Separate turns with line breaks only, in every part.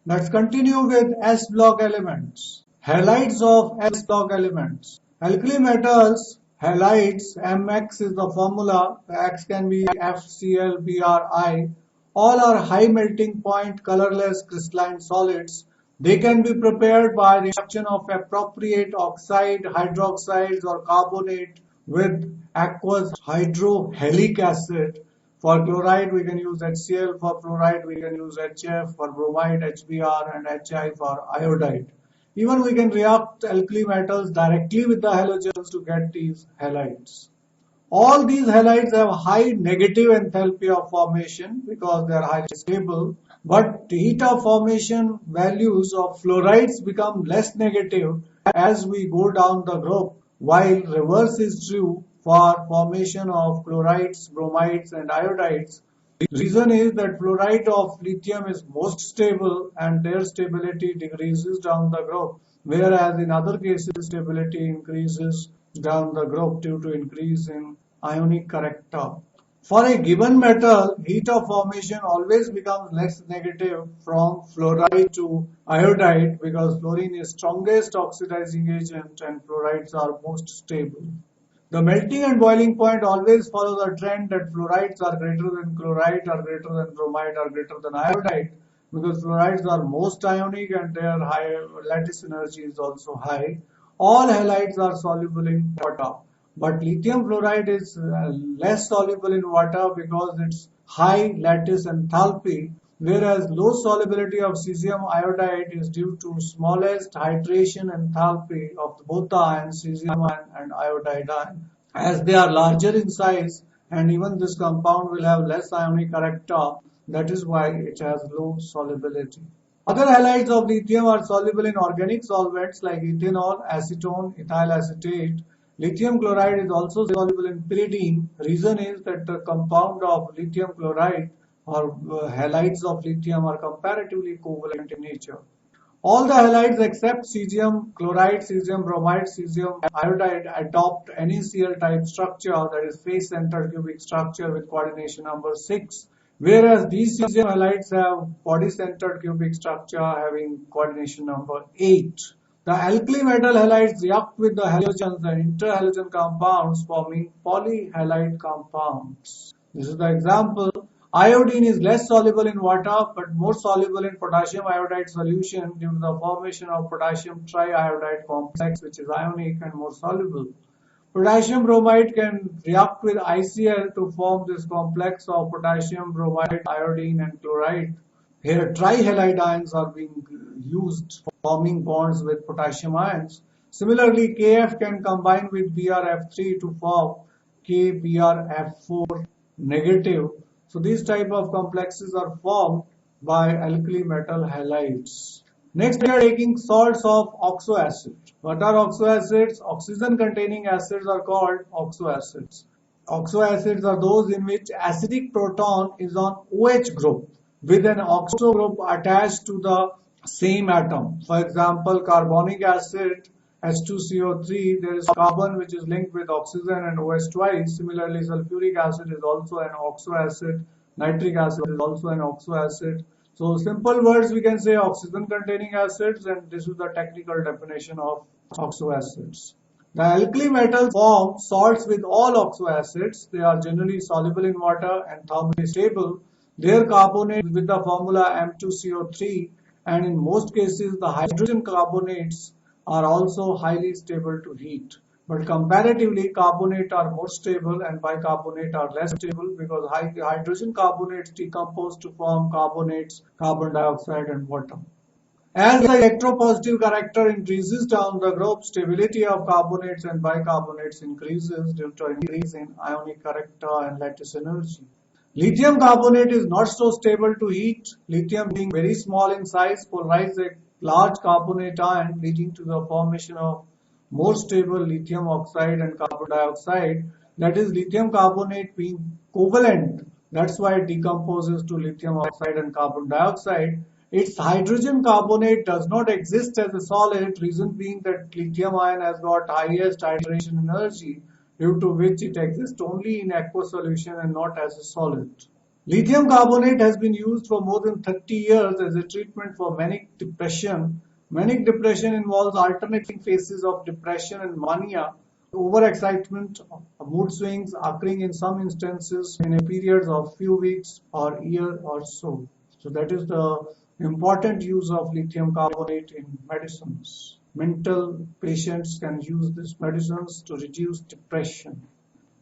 Let's continue with S block elements. Halides of S block elements. Alkali metals, halides, Mx is the formula, X can be FClBrI. All are high melting point colorless crystalline solids. They can be prepared by reaction of appropriate oxide, hydroxides or carbonate with aqueous hydrohalic acid. For chloride, we can use HCl. For fluoride, we can use HF. For bromide, HBr and HI for iodide. Even we can react alkali metals directly with the halogens to get these halides. All these halides have high negative enthalpy of formation because they are highly stable. But the heat of formation values of fluorides become less negative as we go down the group, while reverse is true for formation of chlorides, bromides and iodides. Reason is that fluoride of lithium is most stable and their stability decreases down the group, whereas in other cases stability increases down the group due to increase in ionic character. For a given metal, heat of formation always becomes less negative from fluoride to iodide because fluorine is strongest oxidizing agent and fluorides are most stable. The melting and boiling point always follow the trend that fluorides are greater than chloride or greater than bromide or greater than iodide because fluorides are most ionic and their high lattice energy is also high. All halides are soluble in water, but lithium fluoride is less soluble in water because its high lattice enthalpy, whereas low solubility of cesium iodide is due to smallest hydration enthalpy of both the ions, cesium ion and iodide ion. As they are larger in size, and even this compound will have less ionic character, that is why it has low solubility. Other halides of lithium are soluble in organic solvents like ethanol, acetone, ethyl acetate. Lithium chloride is also soluble in pyridine. Reason is that the compound of lithium chloride or halides of lithium are comparatively covalent in nature. All the halides except cesium chloride, cesium bromide, cesium iodide adopt NaCl type structure, that is face-centered cubic structure with coordination number 6, whereas these cesium halides have body-centered cubic structure having coordination number 8. The alkali metal halides react with the halogens and interhalogen compounds forming polyhalide compounds. This is the example. Iodine is less soluble in water but more soluble in potassium iodide solution due to the formation of potassium triiodide complex, which is ionic and more soluble. Potassium bromide can react with ICl to form this complex of potassium bromide, iodine and chloride. Here trihalide ions are being used forming bonds with potassium ions. Similarly, Kf can combine with BrF3 to form KBrF4 negative. So these type of complexes are formed by alkali metal halides. Next we are taking salts of oxoacid. What are oxoacids? Oxygen containing acids are called oxoacids. Oxoacids are those in which acidic proton is on OH group with an oxo group attached to the same atom. For example, carbonic acid H2CO3, there is carbon which is linked with oxygen and OH twice. Similarly, sulfuric acid is also an oxoacid. Nitric acid is also an oxoacid. So simple words we can say oxygen containing acids, and this is the technical definition of oxoacids. The alkali metals form salts with all oxoacids. They are generally soluble in water and thermally stable. Their carbonate with the formula M2CO3, and in most cases the hydrogen carbonates are also highly stable to heat. But comparatively, carbonate are more stable and bicarbonate are less stable because hydrogen carbonates decompose to form carbonates, carbon dioxide and water. As the electropositive character increases down the group, stability of carbonates and bicarbonates increases due to increase in ionic character and lattice energy. Lithium carbonate is not so stable to heat. Lithium being very small in size polarizes a large carbonate ion leading to the formation of more stable lithium oxide and carbon dioxide. That is lithium carbonate being covalent. That's why it decomposes to lithium oxide and carbon dioxide. Its hydrogen carbonate does not exist as a solid, reason being that lithium ion has got highest hydration energy, due to which it exists only in aqueous solution and not as a solid. Lithium carbonate has been used for more than 30 years as a treatment for manic depression. Manic depression involves alternating phases of depression and mania, overexcitement, mood swings occurring in some instances in a period of few weeks or year or so. So that is the important use of lithium carbonate in medicines. Mental patients can use these medicines to reduce depression.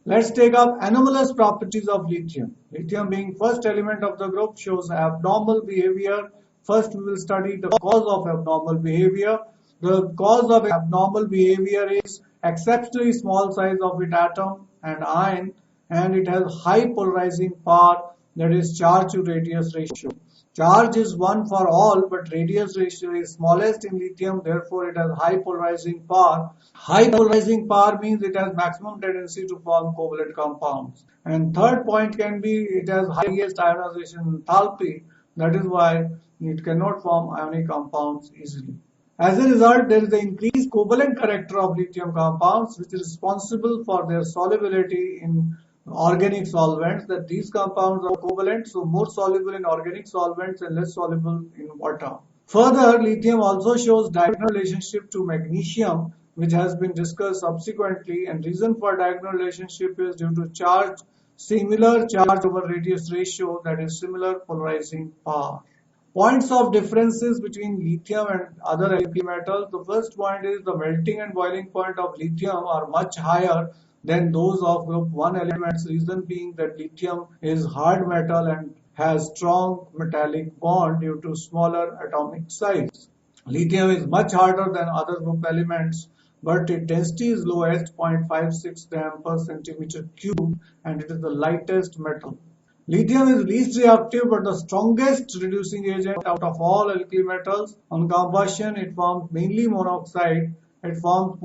Let's take up anomalous properties of lithium. Lithium being first element of the group shows abnormal behavior. First we will study the cause of abnormal behavior. The cause of abnormal behavior is exceptionally small size of its atom and ion, and it has high polarizing power, that is charge to radius ratio. Charge is 1 for all, but radius ratio is smallest in lithium, therefore it has high polarizing power. High polarizing power means it has maximum tendency to form covalent compounds. And third point can be it has highest ionization enthalpy, that is why it cannot form ionic compounds easily. As a result, there is an increased covalent character of lithium compounds, which is responsible for their solubility in organic solvents, that these compounds are covalent, so more soluble in organic solvents and less soluble in water. Further, lithium also shows diagonal relationship to magnesium, which has been discussed subsequently, and reason for diagonal relationship is due to charge, similar charge over radius ratio, that is similar polarizing power. Points of differences between lithium and other alkali metals. The first point is the melting and boiling point of lithium are much higher than those of group 1 elements, reason being that lithium is hard metal and has strong metallic bond due to smaller atomic size. Lithium is much harder than other group elements, but its density is lowest, 0.56 gram per centimeter cube, and it is the lightest metal. Lithium is least reactive but the strongest reducing agent out of all alkali metals. On combustion, it forms mainly monoxide. It forms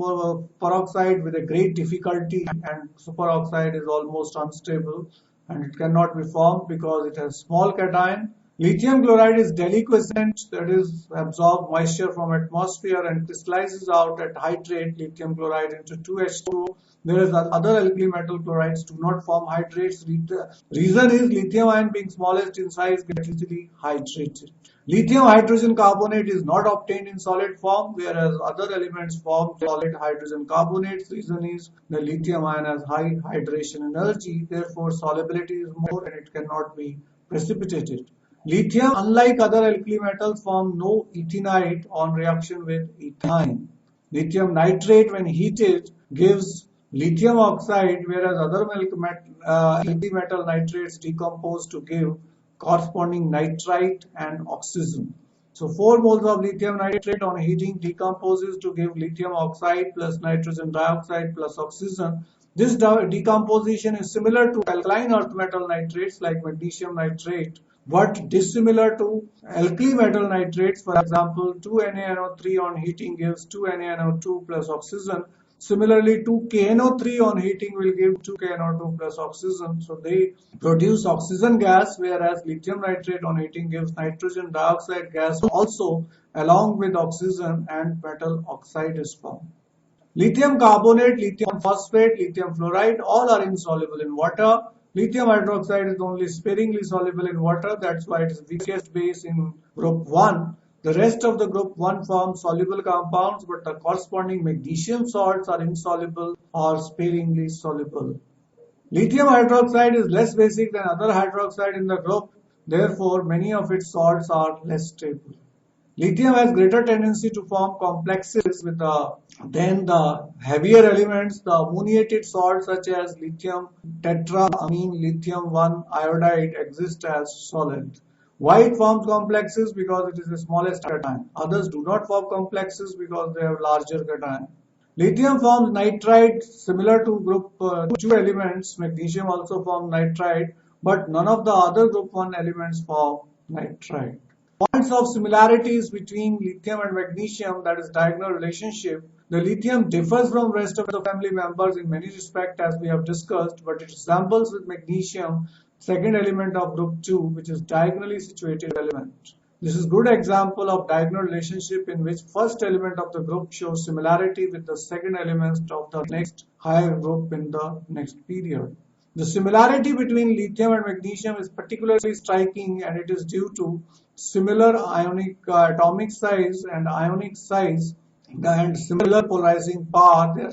peroxide with a great difficulty, and superoxide is almost unstable and it cannot be formed because it has small cation. Lithium chloride is deliquescent, that is absorb moisture from atmosphere and crystallizes out at hydrate lithium chloride into 2H2O, whereas other alkali metal chlorides do not form hydrates. Reason is lithium ion being smallest in size gets easily hydrated. Lithium hydrogen carbonate is not obtained in solid form, whereas other elements form solid hydrogen carbonates. Reason is the lithium ion has high hydration energy, therefore solubility is more and it cannot be precipitated. Lithium, unlike other alkali metals, form no ethanite on reaction with ethyne. Lithium nitrate, when heated, gives lithium oxide, whereas other alkali metal nitrates decompose to give corresponding nitrite and oxygen. So 4 moles of lithium nitrate on heating decomposes to give lithium oxide plus nitrogen dioxide plus oxygen. This decomposition is similar to alkaline earth metal nitrates like magnesium nitrate, but dissimilar to alkali metal nitrates. For example, 2NaNO3 on heating gives 2NaNO2 plus oxygen. Similarly, 2KNO3 on heating will give 2KNO2 plus oxygen. So they produce oxygen gas, whereas lithium nitrate on heating gives nitrogen dioxide gas also along with oxygen, and metal oxide is formed. Lithium carbonate, lithium phosphate, lithium fluoride, all are insoluble in water. Lithium hydroxide is only sparingly soluble in water. That's why it is weakest base in group 1. The rest of the group 1 forms soluble compounds, but the corresponding magnesium salts are insoluble or sparingly soluble. Lithium hydroxide is less basic than other hydroxide in the group. Therefore, many of its salts are less stable. Lithium has greater tendency to form complexes with than the heavier elements. The ammoniated salts such as lithium tetraamine lithium 1 iodide exist as solid. Why it forms complexes? Because it is the smallest cation. Others do not form complexes because they have larger cation. Lithium forms nitride similar to group 2 elements. Magnesium also forms nitride, but none of the other group 1 elements form nitride. Points of similarities between lithium and magnesium, that is diagonal relationship. The lithium differs from rest of the family members in many respects as we have discussed, but it resembles with magnesium, second element of group 2, which is diagonally situated element. This is good example of diagonal relationship in which first element of the group shows similarity with the second element of the next higher group in the next period. The similarity between lithium and magnesium is particularly striking, and it is due to similar ionic atomic size and ionic size and similar polarizing power,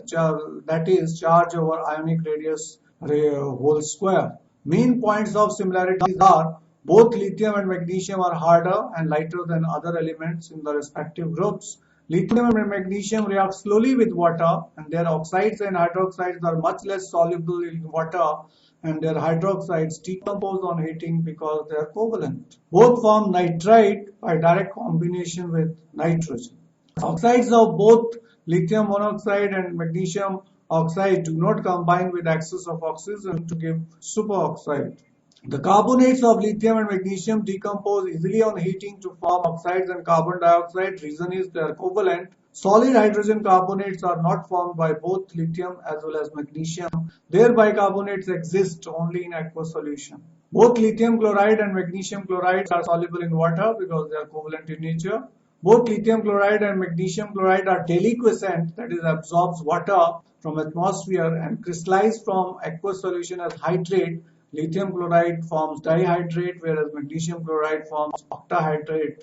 that is charge over ionic radius whole square. Main points of similarities are both lithium and magnesium are harder and lighter than other elements in the respective groups. Lithium and magnesium react slowly with water, and their oxides and hydroxides are much less soluble in water, and their hydroxides decompose on heating because they are covalent. Both form nitrite by direct combination with nitrogen. Oxides of both lithium monoxide and magnesium oxide do not combine with excess of oxygen to give superoxide. The carbonates of lithium and magnesium decompose easily on heating to form oxides and carbon dioxide. Reason is they are covalent. Solid hydrogen carbonates are not formed by both lithium as well as magnesium. Their bicarbonates exist only in aqueous solution. Both lithium chloride and magnesium chloride are soluble in water because they are covalent in nature. Both lithium chloride and magnesium chloride are deliquescent, that is, absorbs water from atmosphere and crystallize from aqueous solution as hydrate. Lithium chloride forms dihydrate, whereas magnesium chloride forms octahydrate.